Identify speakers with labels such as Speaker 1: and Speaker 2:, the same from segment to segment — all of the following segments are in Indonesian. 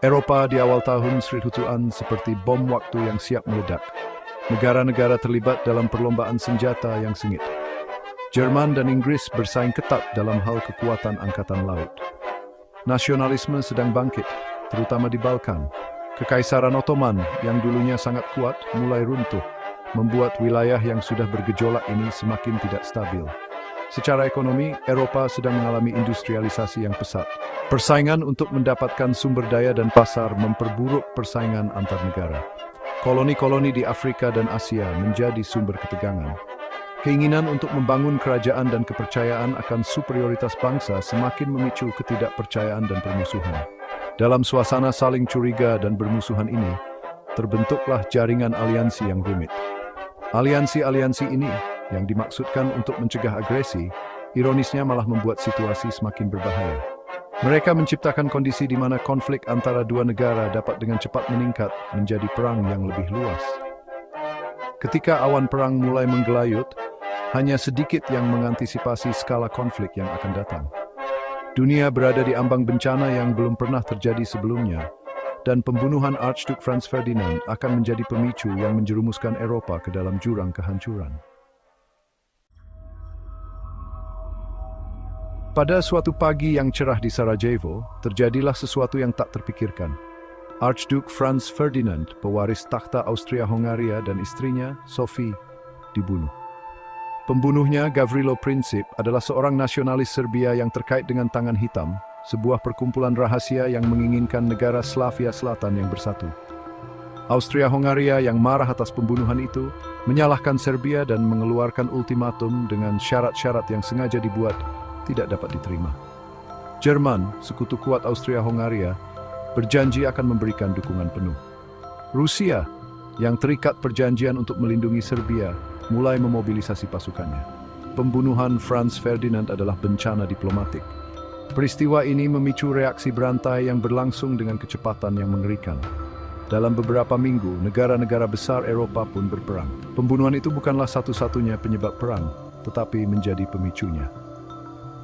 Speaker 1: Eropa di awal tahun Srihutuan seperti bom waktu yang siap meledak. Negara-negara terlibat dalam perlombaan senjata yang sengit. Jerman dan Inggris bersaing ketat dalam hal kekuatan angkatan laut. Nasionalisme sedang bangkit, terutama di Balkan. Kekaisaran Ottoman yang dulunya sangat kuat mulai runtuh, membuat wilayah yang sudah bergejolak ini semakin tidak stabil. Secara ekonomi, Eropa sedang mengalami industrialisasi yang pesat. Persaingan untuk mendapatkan sumber daya dan pasar memperburuk persaingan antar negara. Koloni-koloni di Afrika dan Asia menjadi sumber ketegangan. Keinginan untuk membangun kerajaan dan kepercayaan akan superioritas bangsa semakin memicu ketidakpercayaan dan permusuhan. Dalam suasana saling curiga dan bermusuhan ini, terbentuklah jaringan aliansi yang rumit. Aliansi-aliansi ini yang dimaksudkan untuk mencegah agresi, ironisnya malah membuat situasi semakin berbahaya. Mereka menciptakan kondisi di mana konflik antara dua negara dapat dengan cepat meningkat menjadi perang yang lebih luas. Ketika awan perang mulai menggelayut, hanya sedikit yang mengantisipasi skala konflik yang akan datang. Dunia berada di ambang bencana yang belum pernah terjadi sebelumnya, dan pembunuhan Archduke Franz Ferdinand akan menjadi pemicu yang menjerumuskan Eropa ke dalam jurang kehancuran. Pada suatu pagi yang cerah di Sarajevo, terjadilah sesuatu yang tak terpikirkan. Archduke Franz Ferdinand, pewaris takhta Austria-Hongaria dan istrinya, Sophie, dibunuh. Pembunuhnya, Gavrilo Princip, adalah seorang nasionalis Serbia yang terkait dengan Tangan Hitam, sebuah perkumpulan rahasia yang menginginkan negara Slavia Selatan yang bersatu. Austria-Hongaria yang marah atas pembunuhan itu, menyalahkan Serbia dan mengeluarkan ultimatum dengan syarat-syarat yang sengaja dibuat tidak dapat diterima. Jerman, sekutu kuat Austria-Hongaria, berjanji akan memberikan dukungan penuh. Rusia, yang terikat perjanjian untuk melindungi Serbia, mulai memobilisasi pasukannya. Pembunuhan Franz Ferdinand adalah bencana diplomatik. Peristiwa ini memicu reaksi berantai yang berlangsung dengan kecepatan yang mengerikan. Dalam beberapa minggu, negara-negara besar Eropa pun berperang. Pembunuhan itu bukanlah satu-satunya penyebab perang, tetapi menjadi pemicunya.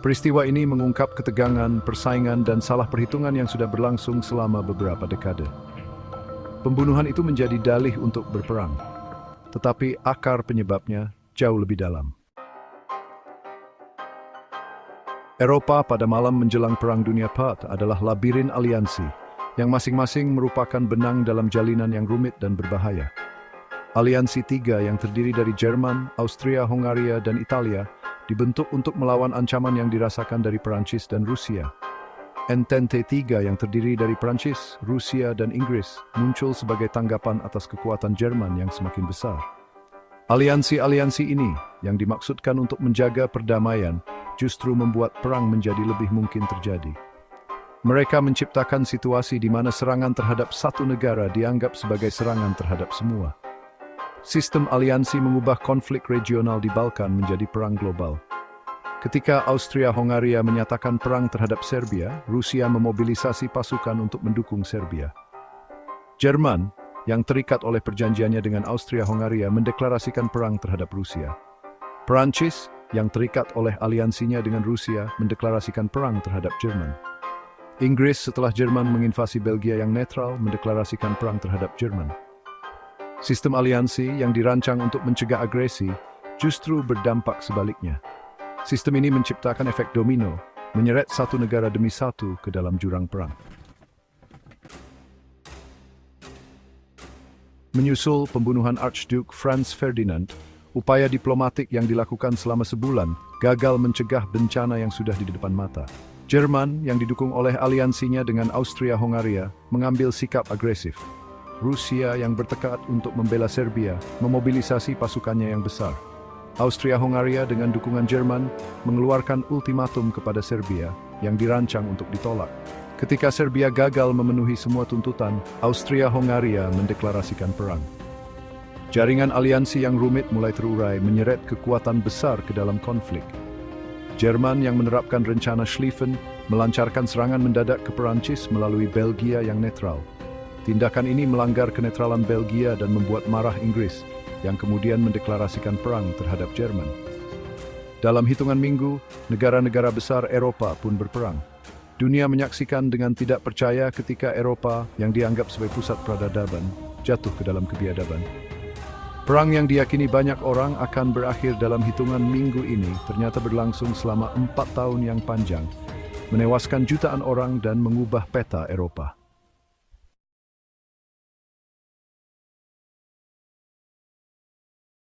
Speaker 1: Peristiwa ini mengungkap ketegangan, persaingan, dan salah perhitungan yang sudah berlangsung selama beberapa dekade. Pembunuhan itu menjadi dalih untuk berperang, tetapi akar penyebabnya jauh lebih dalam. Eropa pada malam menjelang Perang Dunia IV adalah labirin aliansi, yang masing-masing merupakan benang dalam jalinan yang rumit dan berbahaya. Aliansi tiga yang terdiri dari Jerman, Austria, Hongaria, dan Italia dibentuk untuk melawan ancaman yang dirasakan dari Perancis dan Rusia. Entente III yang terdiri dari Perancis, Rusia, dan Inggris muncul sebagai tanggapan atas kekuatan Jerman yang semakin besar. Aliansi-aliansi ini yang dimaksudkan untuk menjaga perdamaian justru membuat perang menjadi lebih mungkin terjadi. Mereka menciptakan situasi di mana serangan terhadap satu negara dianggap sebagai serangan terhadap semua. Sistem aliansi mengubah konflik regional di Balkan menjadi perang global. Ketika Austria-Hongaria menyatakan perang terhadap Serbia, Rusia memobilisasi pasukan untuk mendukung Serbia. Jerman, yang terikat oleh perjanjiannya dengan Austria-Hongaria, mendeklarasikan perang terhadap Rusia. Perancis, yang terikat oleh aliansinya dengan Rusia, mendeklarasikan perang terhadap Jerman. Inggris, setelah Jerman menginvasi Belgia yang netral, mendeklarasikan perang terhadap Jerman. Sistem aliansi yang dirancang untuk mencegah agresi justru berdampak sebaliknya. Sistem ini menciptakan efek domino, menyeret satu negara demi satu ke dalam jurang perang. Menyusul pembunuhan Archduke Franz Ferdinand, upaya diplomatik yang dilakukan selama sebulan gagal mencegah bencana yang sudah di depan mata. Jerman, yang didukung oleh aliansinya dengan Austria-Hongaria, mengambil sikap agresif. Rusia yang bertekad untuk membela Serbia memobilisasi pasukannya yang besar. Austria-Hongaria dengan dukungan Jerman mengeluarkan ultimatum kepada Serbia yang dirancang untuk ditolak. Ketika Serbia gagal memenuhi semua tuntutan, Austria-Hongaria mendeklarasikan perang. Jaringan aliansi yang rumit mulai terurai menyeret kekuatan besar ke dalam konflik. Jerman yang menerapkan rencana Schlieffen melancarkan serangan mendadak ke Perancis melalui Belgia yang netral. Tindakan ini melanggar kenetralan Belgia dan membuat marah Inggris, yang kemudian mendeklarasikan perang terhadap Jerman. Dalam hitungan minggu, negara-negara besar Eropa pun berperang. Dunia menyaksikan dengan tidak percaya ketika Eropa yang dianggap sebagai pusat peradaban jatuh ke dalam kebiadaban. Perang yang diyakini banyak orang akan berakhir dalam hitungan minggu ini ternyata berlangsung selama 4 tahun yang panjang, menewaskan jutaan orang dan mengubah peta Eropa.